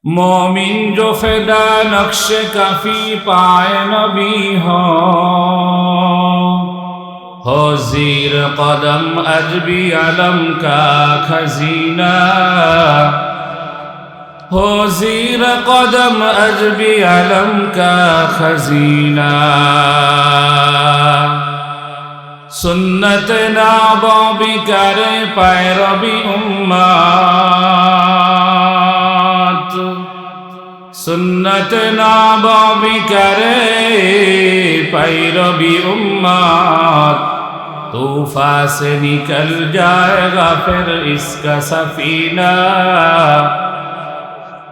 मोमिन जो फिदा नक्श कफी पाए नबी हो ज़ीर कदम अजबी अलम का खजीना हो ज़ीर कदम अजबी अलम का खजीना सुन्नत नाबो भी करे पैरवी उम्मत सुन्नत नाबो भी करे पैरवी उम्मत तूफा से निकल जाएगा फिर इसका सफीना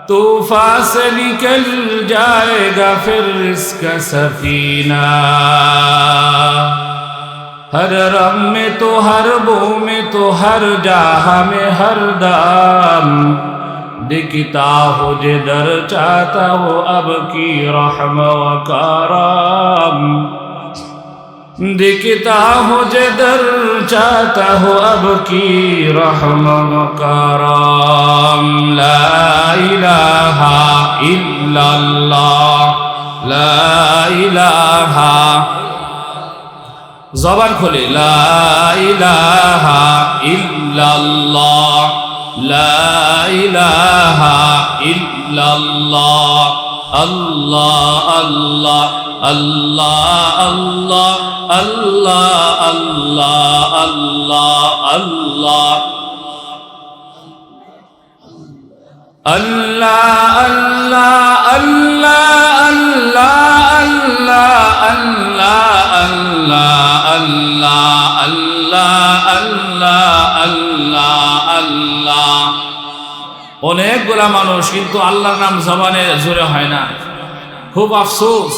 तूफा से निकल जाएगा फिर इसका सफीना हर रम में तो हर बो में तो हर जहा में हर दाम दिखता हो जिधर चाहता हो अब की रहम व करम दिखता हो जिधर चाहता हो अब की रहम व करम ला इलाहा इल्लल्लाह ला इलाहा ज़बान खोले ला इलाहा इल्लल्लाह ला इलाहा इल्लल्लाह अल्लाह अल्लाह अल्लाह अल्लाह अल्लाह अल्लाह अल्लाह अल्लाह अल्लाह अल्लाह अल्लाह अल्लाह अल्लाह अल्लाह अल्लाह अल्लाह अल्लाह অনেকগুলা মানুষ কিন্তু আল্লাহর নাম জবানে জোরে হয় না খুব আফসোস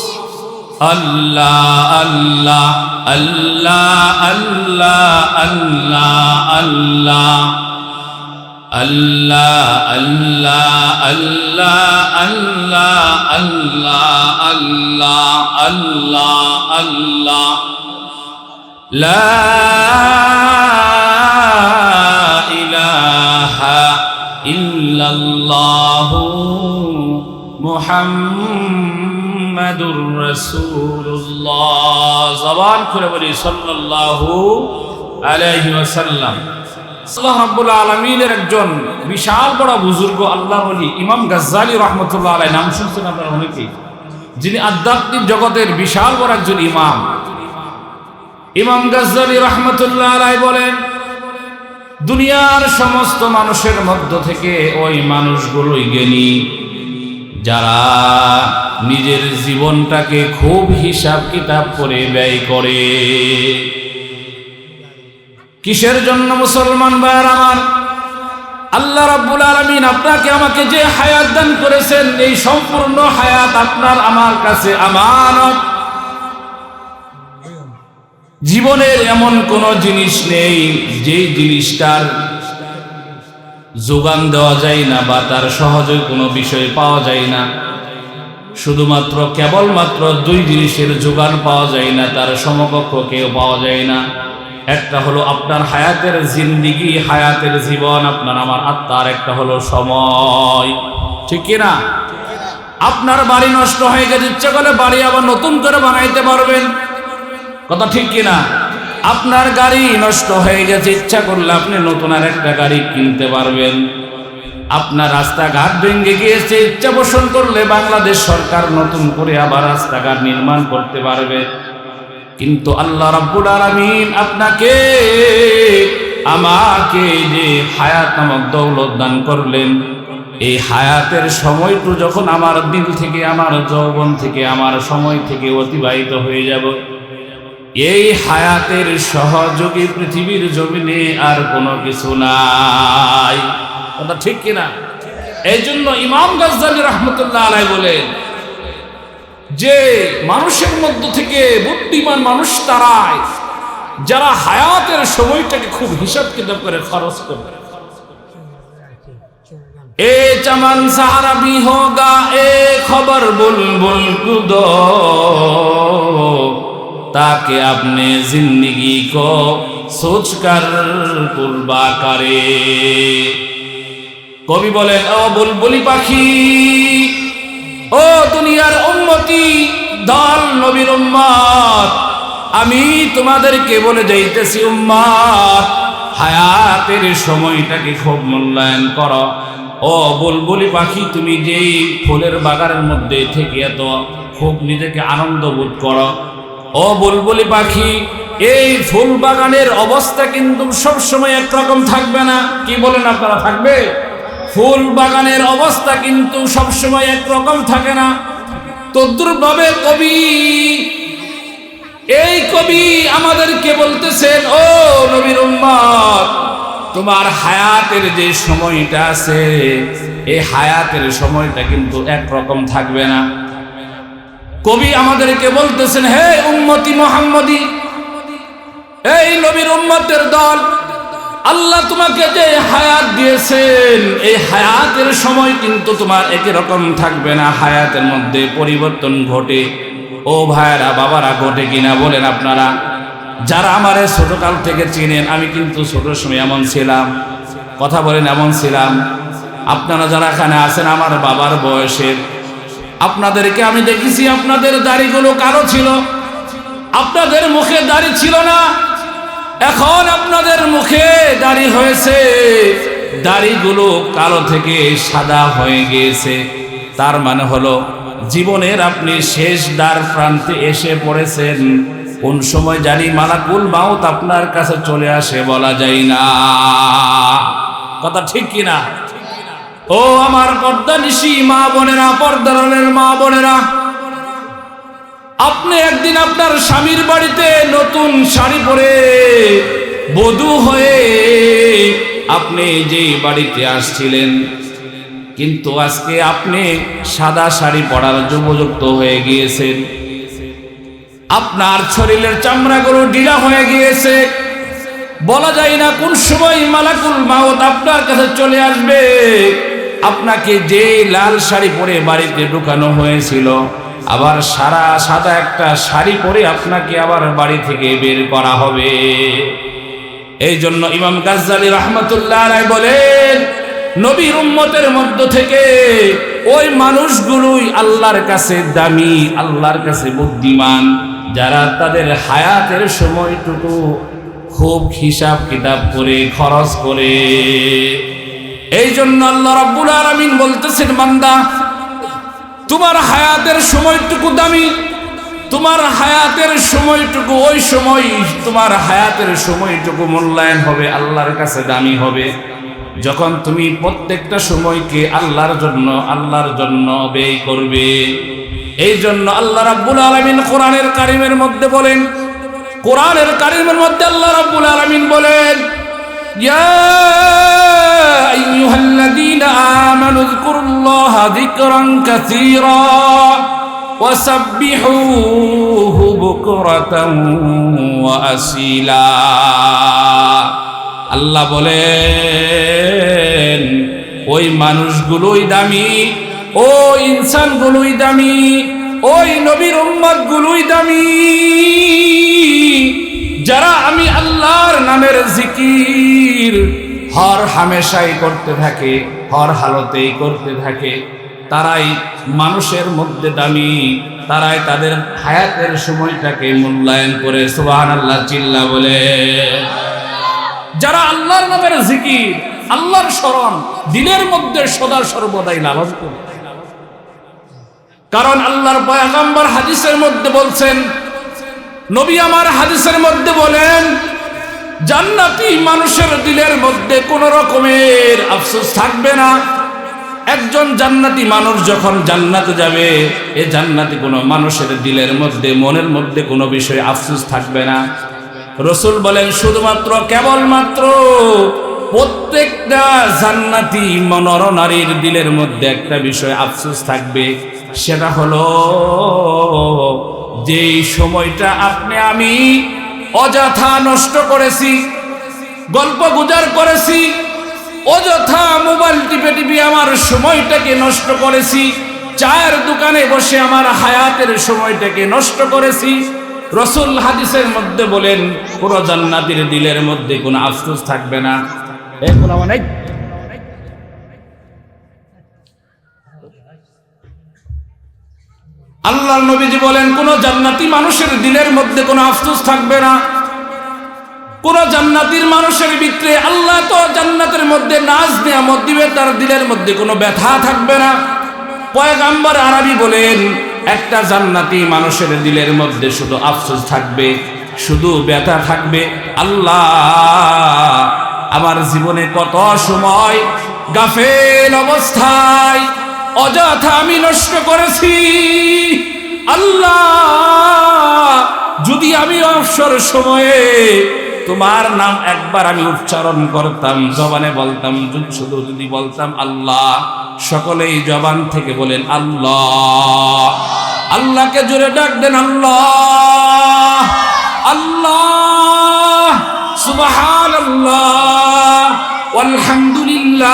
আল্লাহ আল্লাহ আল্লাহ আল্লাহ আল্লাহ আল্লাহ আল্লাহ আল্লাহ আল্লাহ আল্লাহ আল্লাহ আল্লাহ আল্লাহ লা ইলাহা ইল্লাল্লাহু মুহাম্মাদুর রাসূলুল্লাহ জবান খুলে বলি সাল্লাল্লাহু আলাইহি ওয়াসাল্লাম আল্লাহ রাব্বুল আলামিনের একজন বিশাল বড় বুজুর্গ আল্লাহর ওলি ইমাম গাজ্জালী রাহমাতুল্লাহ আলাইহি নাম শুনছেন আপনারা অনেকেই যিনি আধ্যাত্মিক জগতের বিশাল বড় একজন ইমাম ইমাম গাজ্জালী রাহমাতুল্লাহ আলাইহি বলেন দুনিয়ার সমস্ত মানুষের মধ্য থেকে ওই মানুষগুলোই জ্ঞানী যারা নিজের জীবনটাকে খুব হিসাব কিতাব করে ব্যয় করে কিসের জন্য মুসলমান ভাইরা আমার আল্লাহ রাব্বুল আলামিন আপনাকে আমাকে যে হায়াত দান করেছেন এই সম্পূর্ণ হায়াত আপনার আমার কাছে আমানত জীবনের এমন কোন জিনিস নেই যেই জিনিসটার যোগান দেওয়া যায় না বা তার সহজে কোনো বিষয় পাওয়া যায় না শুধুমাত্র কেবলমাত্র দুই জিনিসের যোগান পাওয়া যায় না তার সমকক্ষ কেউ পাওয়া যায় না একটা হলো আপনার হায়াতের জিন্দেগি হায়াতের জীবন আপনার আমার আত্মার একটা হলো সময় ঠিক কি না আপনার বাড়ি নষ্ট হয়ে গেছে ইচ্ছা করলে বাড়ি আবার নতুন করে বানাইতে পারবেন কথা ঠিক কিনা আপনার গাড়ি নষ্ট হয়ে গেছে ইচ্ছা করলে আপনি নতুন আর একটা গাড়ি কিনতে পারবেন আপনার রাস্তাঘাট ভেঙে গিয়েছে ইচ্ছা পোষণ করলে বাংলাদেশ সরকার নতুন করে আবার রাস্তাঘাট নির্মাণ করতে পারবে কিন্তু আল্লাহ রাব্বুল আলামিন আপনাকে আমাকে যে হায়াত নামক দৌলত দান করলেন এই হায়াতের সময়টু যখন আমার দিল থেকে আমার যৌবন থেকে আমার সময় থেকে অতিবাহিত হয়ে যাব এই হায়াতের সহযোগী পৃথিবীর জমিনে আর কোনো কিছু নাই কথা ঠিক কিনা এই জন্য ইমাম গাজ্জালী রাহমাতুল্লাহ আলাইহি বলেন যে মানুষের মধ্য থেকে বুদ্ধিমান মানুষ তারাই যারা হায়াতের সময়টাকে খুব হিসাব কিতাব করে খরচ করে এ চমন সারা ভি হোগা এ খবর বুলবুল কুদো ताकि अपने जिंदगी को सोच कर कुर्बा करे কবি বলেন, ও বুলবুলি পাখি, ও দুনিয়ার উম্মতি দল নবীর উম্মত, আমি তোমাদেরকে বলে যাইতেছি উম্মত, হায়াতের সময়টাকে খুব মূল্যায়ন করো। ও বুলবুলি পাখি, তুমি যেই ফুলের বাগানের মধ্যে থেকে এত খুব নিজেকে আনন্দ বোধ করো, ও বুলবুলি পাখি, এই ফুল বাগানের অবস্থা কিন্তু সব সময় একরকম থাকবে না। কি বলেন আপনারা, থাকবে? ফুল বাগানের অবস্থা কিন্তু সব সময় একরকম থাকে না। তদ্রুপভাবে এই কবি আমাদেরকে বলতেছেন, ও নবীর উম্মত, তোমার হায়াতের যে সময়টা আছে, এই হায়াতের সময়টা কিন্তু একরকম থাকবে না। কবি আমাদেরকে বলতেছেন, হে উম্মতি মুহাম্মদী, এই নবীর উম্মতের দল, আল্লাহ তোমাকে যে হায়াত দিয়েছেন, এই হায়াতের সময় কিন্তু তোমার একই রকম থাকবে না, হায়াতের মধ্যে পরিবর্তন ঘটে। ও ভাইরা, বাবারা, ঘটে কিনা বলেন আপনারা? যারা আমারে ছোটকাল থেকে চিনেন, আমি কিন্তু ছোট সময় এমন ছিলাম। কথা বলেন, এমন ছিলাম। আপনারা যারা এখানে আছেন আমার বাবার বয়সের, আপনাদেরকে আমি দেখেছি, আপনাদের দাড়িগুলো কালো ছিল, আপনাদের মুখে দাড়ি ছিল না। এখন আপনাদের মুখে দাড়ি হয়েছে, দাড়িগুলো কালো থেকে সাদা হয়ে গিয়েছে। তার মানে হলো জীবনের আপনি শেষ দ্বার প্রান্তে এসে পড়েছেন। কোন সময় জানি মালাকুল মাউত আপনার কাছে চলে আসে বলা যায় না। কথা ঠিক কিনা? ও আমার পর্দানিশী মা বোনেরা, পর্দারের মা বোনেরা, আপনি একদিন আপনার স্বামীর বাড়িতে নতুন শাড়ি পরে বধূ হয়ে আপনি যে বাড়িতে আসছিলেন, কিন্তু আজকে আপনি সাদা শাড়ি পরার উপযুক্ত হয়ে গিয়েছেন। আপনার শরীরের চামড়াগুলো ঢিলা হয়ে গিয়েছে। বলা যায় না কোন সময় মালাকুল মাউত আপনার কাছে চলে আসবে। আপনাকে যে লাল শাড়ি পরে বাড়িতে ঢুকানো হয়েছিল, আবার সাদা একটা শাড়ি পরে আপনাকে আবার বাড়ি থেকে বের করা হবে। এই জন্য ইমাম গাজ্জালী রাহমাতুল্লাহ আলাইহি বলেন, নবীর উম্মতের মধ্য থেকে ওই মানুষগুলোই আল্লাহর কাছে দামি, আল্লাহর কাছে বুদ্ধিমান, যারা তাদের হায়াতের সময়টুকু খুব হিসাব কিতাব করে খরচ করে। এই জন্য আল্লাহ রাব্বুল আলামিন বলতেছেন, বান্দা, তোমার হায়াতের সময়টুকু দামি, তোমার হায়াতের সময়টুকু, ওই সময় তোমার হায়াতের সময়টুকু মূল্যায়ন হবে, আল্লাহর কাছে দামি হবে যখন তুমি প্রত্যেকটা সময়কে আল্লাহর জন্য ব্যয় করবে। এই জন্য আল্লাহ রাব্বুল আলামিন কোরআনের কারিমের মধ্যে বলেন, কোরআনের কারিমের মধ্যে আল্লাহ রাব্বুল আলামিন বলেন, ইয়া আইয়ুহাল্লাযীনা আমানু যকুরুল্লাহা যিকরান কাসীরা ওয়াসাব্বিহুহু বুকরাতান ওয়া আসীলা। আল্লাহ বলেন, ওই মানুষগুলোই দামি, ওই ইনসানগুলোই দামি, ওই নবীর উম্মতগুলোই দামি, যারা আমি আল্লাহর নামের জিকির হর হামেশাই করতে থাকে, হর হালতেই করতে থাকে, তারাই মানুষের মধ্যে দামি, তারাই তাদের হায়াতের সময়টাকে মূল্যায়ন করে। সুবহানাল্লাহ চিল্লা বলে। যারা আল্লাহর নামের জিকির, আল্লাহর স্মরণ দিলের মধ্যে সদা সর্বদাই লালন করে। কারণ আল্লাহর পয়গম্বর হাদিসের মধ্যে বলছেন, নবী আমার হাদিসের মধ্যে বলেন, জান্নাতি মানুষের দিলের মধ্যে কোনো রকমের আফসোস থাকবে না। একজন জান্নাতি মানুষ যখন জান্নাতে যাবে, এই জান্নাতি কোনো মানুষের দিলের মধ্যে, মনের মধ্যে কোনো বিষয়ে আফসোস থাকবে না। রাসূল বলেন, শুধুমাত্র কেবলমাত্র প্রত্যেকটা জান্নাতি নর-নারীর দিলের মধ্যে একটা বিষয় আফসোস থাকবে, সেটা হলো যে সময়টা আপনি আমি অযথা নষ্ট করেছি, গল্প গুজর করেছি, অযথা মোবাইল টিপে টিপে আমার সময়টাকে নষ্ট করেছি, চায়ের দোকানে বসে আমার হায়াতের সময়টাকে নষ্ট করেছি। রাসূল হাদিসের মধ্যে বলেন, পুরো জান্নাতীর দিলের মধ্যে কোনো আফসোস থাকবে না। আল্লাহর নবীজি বলেন, কোন জান্নাতি মানুষের দিলের মধ্যে কোনো আফসোস থাকবে না। কোন জান্নাতির মানুষের ভিতরে আল্লাহ তো জান্নাতের মধ্যে নাজ নিয়ামত দিবে, তার দিলের মধ্যে কোনো ব্যথা থাকবে না। পয়গম্বর আরবি বলেন, একটা জান্নাতি মানুষের দিলের মধ্যে শুধু আফসোস থাকবে, শুধু ব্যথা থাকবে। আল্লাহ, আমার জীবনে কত সময় গাফেল অবস্থায় অযথা আমি নষ্ট করেছি। আল্লাহ, যদি আমি অবসর সময়ে তোমার নাম একবার আমি উচ্চারণ করতাম, জবানে বলতাম, শুধু যদি বলতাম আল্লাহ, সকলেই জবান থেকে বলেন আল্লাহ। আল্লাহকে জোরে ডাক দেন, আল্লাহ আল্লাহ, সুবহানাল্লাহ, আলহামদুলিল্লাহ,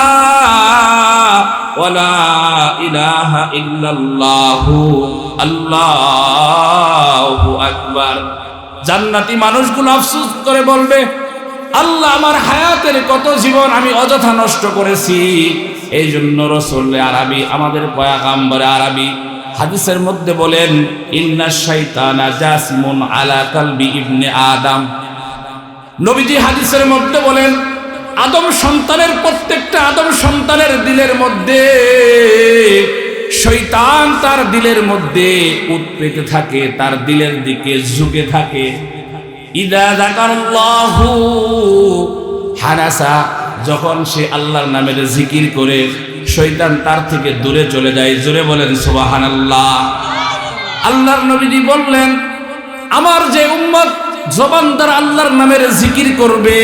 ওয়ালা ইলাহা ইল্লাল্লাহু, আল্লাহু আকবার। জান্নাতি মানুষগুলো আফসোস করে বলবে, আল্লাহ, আমার হায়াতের কত জীবন আমি অযথা নষ্ট করেছি। এই জন্য রাসূল আরবি, আমাদের পয়গম্বর আরবি হাদিসের মধ্যে বলেন, ইন্নাশ শাইতানা জাসিমুন আলা কলবি ইবনে আদম। নবীজি হাদিসের মধ্যে বলেন, আদম সন্তানের, প্রত্যেকটা আদম সন্তানের দিলের মধ্যে শয়তান তার দিলের মধ্যে উৎপেতে থাকে, তার দিলের দিকে ঝুঁকে থাকে। ইদা যাকারাল্লাহু হানাসা, যখন সে আল্লাহর নামের জিকির করে শয়তান তার থেকে দূরে চলে যায়। জোরে বলেন সুবহানাল্লাহ। আল্লাহর নবীজি বললেন, আমার যে উম্মত জবান দ্বারা আল্লাহর নামের জিকির করবে,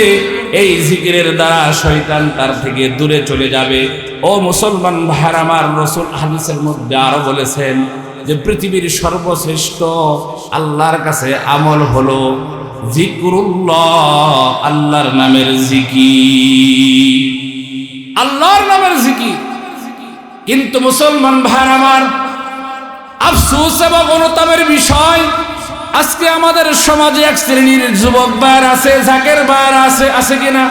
এই জিকিরের দ্বারা শয়তান তার থেকে দূরে চলে যাবে। ও মুসলমান ভাইরা আমার, রাসূল হাদিসের মধ্যে আরো বলেছেন যে পৃথিবীর সর্বশ্রেষ্ঠ আল্লাহর কাছে আমল হলো জিকরুল্লাহ, আল্লাহর নামের জিকির, আল্লাহর নামের জিকির। কিন্তু মুসলমান ভাইরা আমার, আফসোস এবং অনুতাপের বিষয়, আজকে আমাদের সমাজে এক শ্রেণীর যুবক ভাইরা আছে, জাকের ভাইরা আছে কিনা,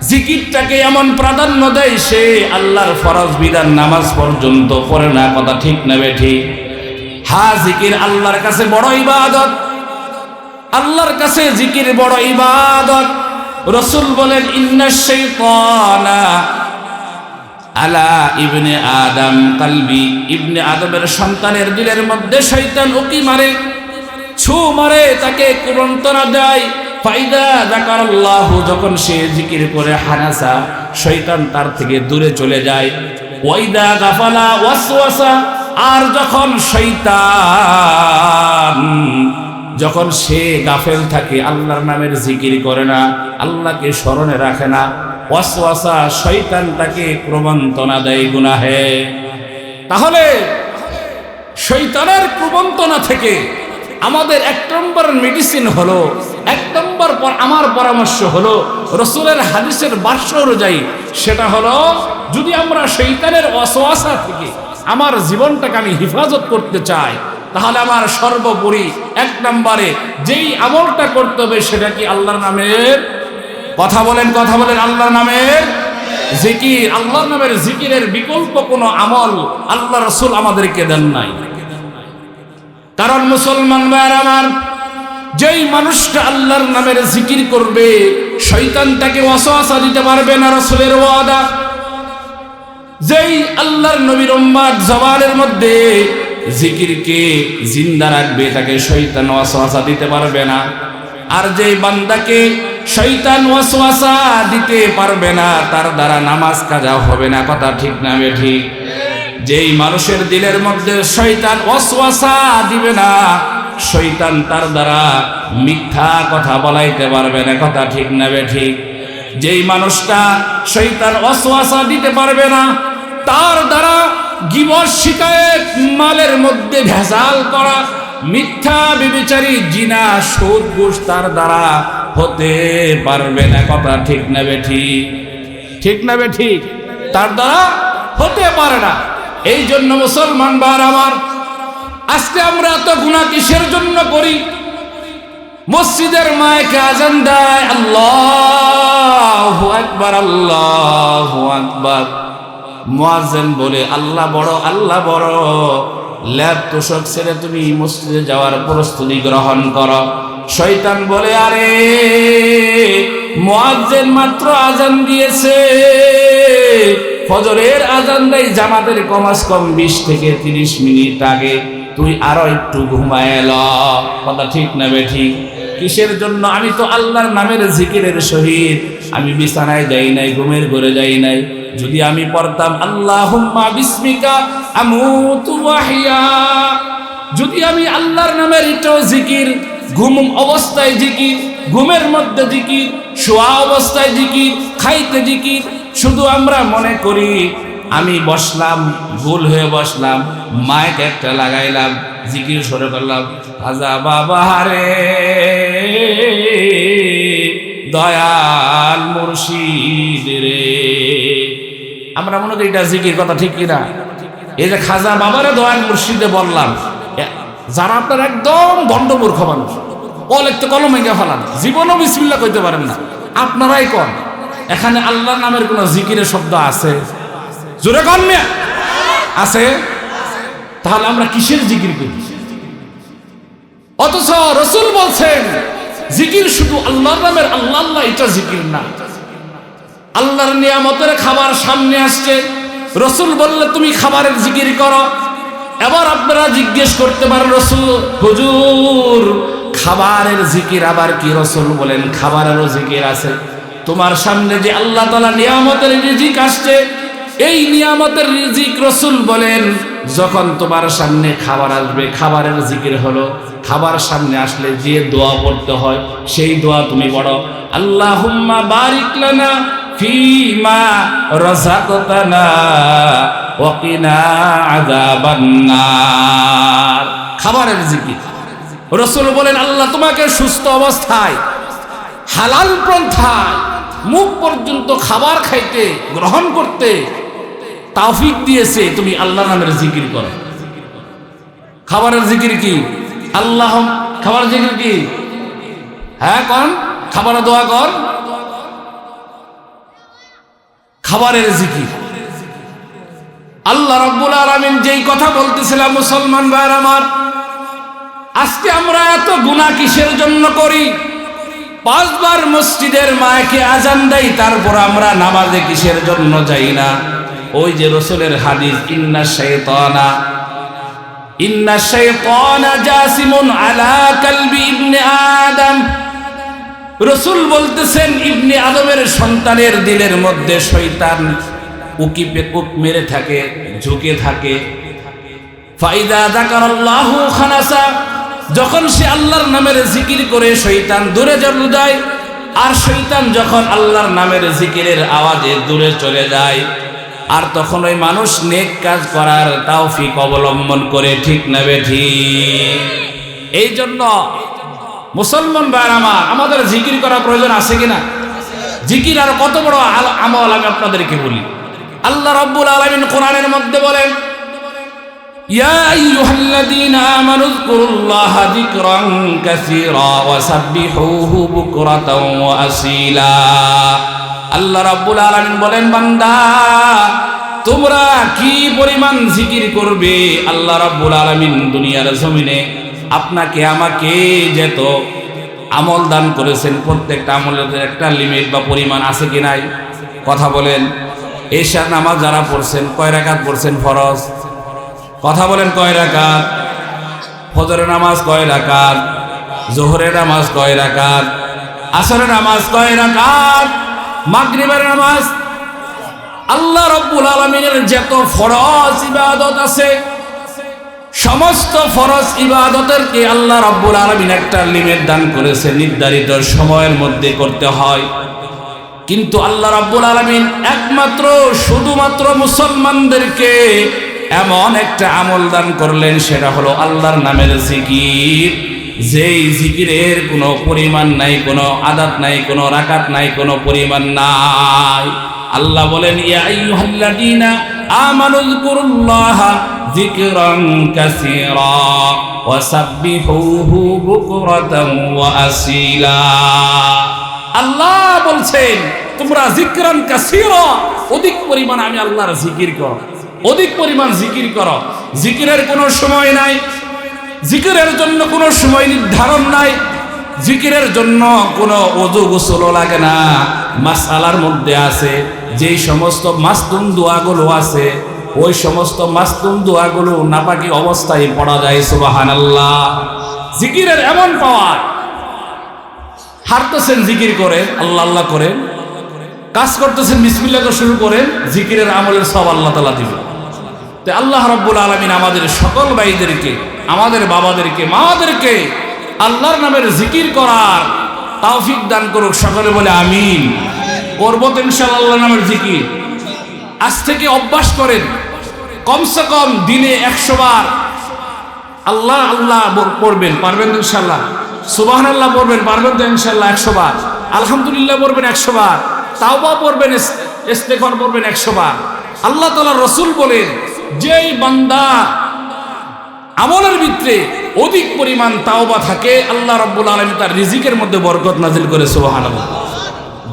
জিকিরটাকে এমন প্রাধান্য দেয়, সে আল্লাহর ফরজ বিধান নামাজ পর্যন্ত পড়ে না। কথা ঠিক না বেঠিক? হ্যাঁ, জিকির আল্লাহর কাছে বড় ইবাদত, আল্লাহর কাছে জিকির বড় ইবাদত। রাসূল বলেন, ইন্নাশ শাইতানা আলা ইবনে আদম কলবি, ইবনে আদমের সন্তানের দিলের মধ্যে শয়তান উকি মারে, ছু মারে, তাকে কুমন্ত্রণা দেয়। ফাইদা যাকারাল্লাহু, যখন সে জিকির করে হানাসা, শয়তান তার থেকে দূরে চলে যায়। ওয়াইদা গাফালা ওয়াসওয়াসা, আর যখন শয়তান, যখন সে গাফেল থাকে, আল্লাহর নামের জিকির করে না, আল্লাহকে স্মরণে রাখে না, ওয়াসওয়াসা, শয়তান তাকে প্রবঞ্চনা দেয় গুনাহে। তাহলে শয়তানের প্রবঞ্চনা থেকে আমাদের এক নম্বর মেডিসিন হলো, এক নম্বর আমার পরামর্শ হলো রাসূলের হাদিসের ভাষ্য অনুযায়ী, সেটা হলো, যদি আমরা শয়তানের ওয়াসওয়াসা থেকে আমার জীবনটাকে আমি হেফাজত করতে চাই, তাহলে আমার সর্বোপরি এক নম্বরে যেই আমলটা করতে হবে সেটা কি? আল্লাহর নামের, কথা বলেন আল্লাহর নামের জিকির। আল্লাহর নামের জিকিরের বিকল্প কোনো আমল আল্লাহ রাসূল আমাদেরকে দেন নাই। কারণ মুসলমান ভাইরা আমার, যেই মানুষটা আল্লাহর নামের জিকির করবে, শয়তান তাকে ওয়াসওয়াসা দিতে পারবে না। রাসূলের ওয়াদা, যেই আল্লাহর নবীর উম্মত জবানের মধ্যে জিকিরকে জিন্দা রাখবে, তাকে শয়তান ওয়াসওয়াসা দিতে পারবে না। আর যেই বান্দাকে শয়তান ওয়াসওয়াসা দিতে পারবে না, তার দ্বারা নামাজ কাজা হবে না। কথা ঠিক না বেঠিক? যেই মানুষের দিলের মধ্যে শয়তান ওয়াসওয়াসা দিবে না, শয়তান তার দ্বারা মিথ্যা কথা বলাইতে পারবে না। কথা ঠিক না বেঠিক? যেই মানুষটা শয়তান ওয়াসওয়াসা দিতে পারবে না, তার দ্বারা গীবত, শিকায়েত, মালের মধ্যে ভেজাল করা, মিথ্যা, ব্যভিচারী, জিনা, সুদ, ঘুষ তার দ্বারা হতে পারবে না। কথা ঠিক না বেঠিক? ঠিক না বেঠিক? তার দ্বারা হতে পারে না। এই জন্য মুসলমান ভাইরা আমার, আজকে আমরা এত গুনাহ কিসের জন্য করি? মসজিদের মাইকে আযান দেয়, আল্লাহু আকবার, আল্লাহু আকবার। মুয়াজ্জিন বলে আল্লাহ বড়, আল্লাহ বড়। ল্যাব তোষক ছেড়ে তুমি মসজিদে যাওয়ার প্রস্তুতি গ্রহণ করো। শয়তান বলে আরে মুয়াজ্জিন মাত্র আজান দিয়েছে, ফজরের আজান দেয় জামাতের কমাস কম 20 থেকে 30 মিনিট আগে, তুই আরো একটু ঘুমায় এল। কথা ঠিক না বেঠিক? কিসের জন্য? আমি তো আল্লাহর নামের জিকিরের সহিত আমি বিছানায় যাই নাই, ঘুমের ঘরে যাই নাই। যদি আমি পড়তাম আল্লাহুম্মা বিসমিকা আমুতু ওয়াহিয়া, যদি আমি আল্লাহর নামের এটাও জিকির, ঘুম অবস্থায় জিকির, ঘুমের মধ্যে জিকির, শোয়া অবস্থায় জিকির, খাইতে জিকির। শুধু আমরা মনে করি আমি বসলাম, ভুল হয়ে বসলাম, মাইক একটা লাগাইলাম, জিকির শুরু করলাম, খাজা বাবা রে দয়াল মুর্শিদ রে। আমরা মনে করি এটা জিকির। কথা ঠিক কিনা? এই যে খাজা বাবারে দয়াল মুর্শিদে বললাম, যারা আপনার একদম ভণ্ডমূর্খ মানুষ, ও লিখতে কলম ভেঙে ফেলান, জীবনও বিসমিল্লাহ কইতে পারেন না, আপনারাই কন এখানে আল্লাহর নামের কোন জিকিরের শব্দ আছে? জোরে কন মিয়া, আছে? তাহলে আমরা কিসের জিকির করি? অথচ রাসূল বলছেন জিকির শুধু আল্লাহর নামের আল্লাহ আল্লাহ, এটা জিকির না। আল্লাহর নিয়ামতের খাবার সামনে আসছে, রাসূল বললে তুমি খাবারের জিকির করো। এবার আপনারা জিজ্ঞেস করতে পারেন রাসূল হুজুর খাবারের জিকির আবার কি? রাসূল বলেন খাবারেরও জিকির আছে। তোমার সামনে যে আল্লাহ তাআলা নিয়ামতের রিজিক আসছে, এই নিয়ামতের রিজিক রাসূল বলেন যখন তোমার সামনে খাবার আসবে, খাবারের জিকির হলো খাবার সামনে আসলে যে দোয়া পড়তে হয় সেই দোয়া তুমি পড়ো, আল্লাহুম্মা বারিক লানা ফিমা রাযাকতানা ওয়া কিনা আযাবান নার। খাবারের জিকির। রাসূল বলেন আল্লাহ তোমাকে সুস্থ অবস্থায় হালাল পন্থায় মুখ পর্যন্ত খাবার খাইতে গ্রহণ করতে তৌফিক দিয়েছে, তুমি আল্লাহ নামের জিকির করো। খাবারের জিকির কি? আল্লাহ। খাবার জিকির কি? হ্যাঁ কন, খাবারের দোয়া কর, খাবারের জিকির। আল্লাহ রাব্বুল আলামিন যেই কথা বলতেছিলাম মুসলমান ভাইরা আমার, আজকে আমরা এত গুনাহ কিসের জন্য করি? 5 বার মসজিদের মাইকে আজান দেই, তারপর আমরা নামাজে কিসের জন্য যাই না? ওই যে রাসূলের হাদিস, ইন্না শাইতানা জাসিমুন আলা কলবি ইবনে আদম। রাসূল বলতেছেন ইবনে আদমের সন্তানের দিলের মধ্যে শয়তান উকি পেকুক মেরে থাকে, ঝুঁকে থাকে। ফাইদা যাকারাল্লাহু খানাসা, যখন সে আল্লাহর নামের জিকির করে শয়তান দূরে চলে যায়। আর শয়তান যখন আল্লাহর নামের জিকিরের আওয়াজে দূরে চলে যায়, আর তখন ওই মানুষ নেক কাজ করার তৌফিক অবলম্বন করে। ঠিক না বেঠিক? এই জন্য মুসলমান ভাইরা আমার, আমাদের জিকির করা প্রয়োজন আছে কিনা? জিকির আর কত বড় আমল আমি আপনাদেরকে বলি। আল্লাহ রাব্বুল আলামিন কোরআনের মধ্যে বলেন, ইয়া আইয়ুহাল্লাযীনা আমানু যকুরুল্লাহা যিকরান কাসীরা ওয়া সাব্বিহুহু বুকরাতাও ওয়া আসীলা। আল্লাহ রাব্বুল আলামিন বলেন, বান্দা তোমরা কি পরিমাণ জিকির করবে? আল্লাহ রাব্বুল আলামিন দুনিয়ার জমিনে আপনাকে আমাকে যত আমল দান করেছেন, প্রত্যেকটা আমলের একটা লিমিট বা পরিমাণ আছে কি নাই? কথা বলেন। এশার নামাজ যারা পড়ছেন কয় রাকাত পড়ছেন ফরজ? কথা বলেন কয় রাকাত? ফজরের নামাজ কয় রাকাত? যোহরের নামাজ কয় রাকাত? আসরের নামাজ কয় রাকাত? মাগরিবের নামাজ? আল্লাহ রাব্বুল আলামিনের যত ফরজ ইবাদত আছে, সমস্ত ফরজ ইবাদতেরকে আল্লাহ রাব্বুল আলামিন একটা লিমিট দান করেছে, নির্ধারিত সময়ের মধ্যে করতে হয়। কিন্তু আল্লাহ রাব্বুল আলামিন একমাত্র শুধুমাত্র মুসলমানদেরকে এমন একটা আমল দান করলেন, সেটা হলো আল্লাহর নামের জিকির। যেই জিকিরের কোনো পরিমাণ নাই, কোনো আদাত নাই, কোনো রাকাত নাই, কোনো পরিমাণ নাই। আল্লাহ বলেন, ইয়া আইয়ুহাল্লাযীনা আমানু যকুরুল্লাহা যিকরান কাসীরা ওয়া সাব্বিহুহু বুকরাতাও ওয়া আসীলা। আল্লাহ বলছেন তোমরা যিকরান কাসীরা, অধিক পরিমাণ আমি আল্লাহর জিকির করো, অধিক পরিমাণ জিকির করো। জিকিরের কোনো সময় নাই, জিকিরের জন্য কোনো সময় নির্ধারণ নাই, জিকিরের জন্য কোনো ওযু গোসলও লাগে না। মাসআলার মধ্যে আছে যেই সমস্ত মাসতুন দোয়াগুলো আছে, ওই সমস্ত মাসতুন দোয়াগুলো নাপাকি অবস্থায় পড়া যায়। সুবহানাল্লাহ। জিকিরের এমন পাওয়ার, হাঁটতেছেন জিকির করেন, আল্লাহ আল্লাহ করেন, কাজ করতেছেন বিসমিল্লাহ করে শুরু করেন, জিকিরের আমলের সব আল্লাহ তাআলা দিবেন। তো আল্লাহ রাব্বুল আলামিন আমাদের সকল ভাইদেরকে, আমাদের বাবাদেরকে, মাদেরকে আল্লাহর নামের জিকির করার তৌফিক দান করুক। সকলে বলে আমিন। করব তো ইনশাআল্লাহ আল্লাহর নামের জিকির। আজ থেকে অভ্যাস করেন, কমসে কম দিনে 100 বার আল্লাহ আল্লাহ পড়বেন, পারবেন তো ইনশাআল্লাহ? সুবহানাল্লাহ পড়বেন, পারবেন তো ইনশাআল্লাহ? 100 বার আলহামদুলিল্লাহ পড়বেন, 100 বার তাওবা পড়বেন, ইস্তেগফার পড়বেন 100 বার। আল্লাহ তাআলা রাসূল বলেন, যেই বান্দা আমলের ভিতরে অধিক পরিমাণ তাওবা থাকে, আল্লাহ রাব্বুল আলামিন তার রিজিকের মধ্যে বরকত নাজিল করে। সুবহানাল্লাহ।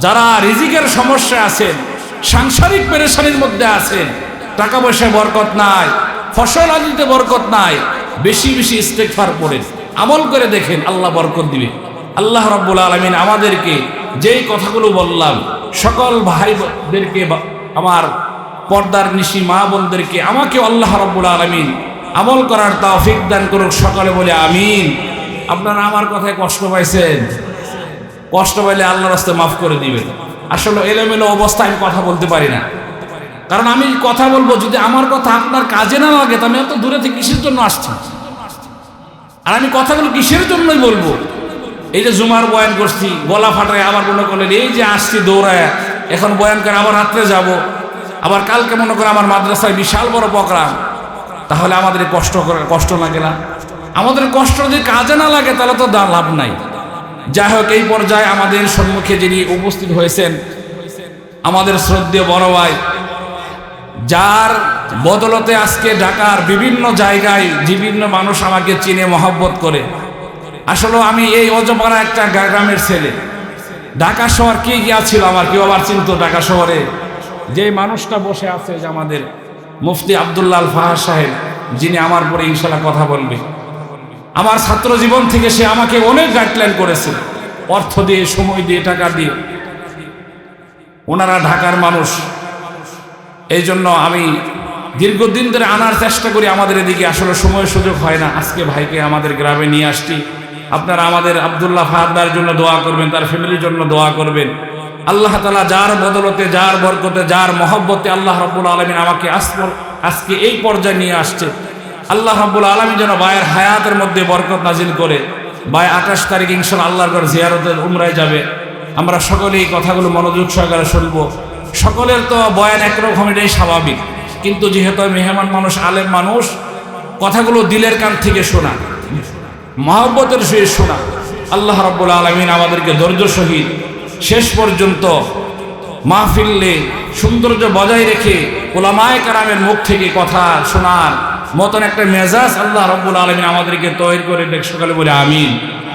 যারা রিজিকের সমস্যা আছেন, সাংসারিক পেরেশানির মধ্যে আছেন, টাকা পয়সায় বরকত নাই, ফসল আদিতে বরকত নাই, বেশি বেশি ইস্তেগফার পড়েন, আমল করে দেখেন, আল্লাহ বরকত দিবে। আল্লাহ রাব্বুল আলামিন আমাদেরকে যেই কথাগুলো বললাম, সকল ভাইদেরকে, আমার পর্দার নিশি মা বোনদেরকে, আমাকে আল্লাহ রাব্বুল আলামিন আমল করার তৌফিক দান করুক। সকলে বলে আমিন। আপনারা আমার কথায় কষ্ট পাইছেন? কষ্ট পাইলে আল্লাহর রাস্তায় মাফ করে দিবেন। আসলে এলোমেলো অবস্থায় আমি কথা বলতে পারি না, কারণ আমি কথা বলবো, যদি আমার কথা আপনার কাজে না লাগে, তো আমি এত দূরে থেকে কিসের জন্য আসছি? আর আমি কথাগুলো কিসের জন্যই বলবো? এই যে জুমার বয়ান করছি, গলা ফাটায়, আবার মনে করলেন এই যে আসছি দৌড়ায়, এখন বয়ান করে আবার রাত্রে যাব, আবার কালকে মনে করে আমার মাদ্রাসায় বিশাল বড় প্রোগ্রাম, তাহলে আমাদের কষ্ট লাগে না? আমাদের কষ্ট যদি কাজে না লাগে তাহলে তো লাভ নাই। যাই হোক, এই পর্যায়ে আমাদের সম্মুখে যিনি উপস্থিত হয়েছেন, আমাদের শ্রদ্ধেয় বড় ভাই, যার বদলতে আজকে ঢাকার বিভিন্ন জায়গায় বিভিন্ন মানুষ আমাকে চিনে মহব্বত করে। আসলে আমি এই অজপাড়া একটা গ্রামের ছেলে, ঢাকা শহর কে গিয়েছিল আমার, কেউ আবার চিনত? ঢাকা শহরে যে মানুষটা বসে আছে, যে আমাদের মুফতি আব্দুল্লাহ আল ফাহাদ সাহেব, যিনি আমার পরে ইনশাআল্লাহ কথা বলবে। আমার ছাত্র জীবন থেকে সে আমাকে অনেক গাইডলাইন করেছে, অর্থ দিয়ে, সময় দিয়ে, টাকা দিয়ে। ওনারা ঢাকার মানুষ, এই জন্য আমি দীর্ঘদিন ধরে আনার চেষ্টা করি আমাদের এদিকে, আসলে সময় সুযোগ হয় না। আজকে ভাইকে আমাদের গ্রামে নিয়ে আসছি। আপনারা আমাদের আব্দুল্লাহ ফাহাদার জন্য দোয়া করবেন, তার ফ্যামিলির জন্য দোয়া করবেন। আল্লাহ তাআলা যার বদলতে, যার বরকতে, যার মহব্বতে আল্লাহ রাব্বুল আলামিন আমাকে আজকে এই পর্যায়ে নিয়ে আসছে। আল্লাহ রাব্বুল আলামিন যেন ভাইয়ের হায়াতের মধ্যে বরকত নাজিল করে। ভাই 28 তারিখ ইনশাআল্লাহ আল্লাহর ঘর জিয়ারতের উমরায় যাবে। আমরা সকলেই এই কথাগুলো মনোযোগ সহকারে শুনবো। সকলের তো বয়ান একরকম, এটাই স্বাভাবিক, কিন্তু যেহেতু মেহমান মানুষ, আলেম মানুষ, কথাগুলো দিলের কান থেকে শোনা, মহব্বতের সহিত শোনা। আল্লাহ রাব্বুল আলামিন আমাদেরকে ধৈর্য সহিত শেষ পর্যন্ত মাহফিলে সৌন্দর্য বজায় রেখে উলামায়ে কেরামের মুখ থেকে কথা শোনার মতন একটা মেজাজ আল্লাহ রাব্বুল আলামিন আমাদেরকে তৈরি করে দেখ। সকালে বলে আমিন।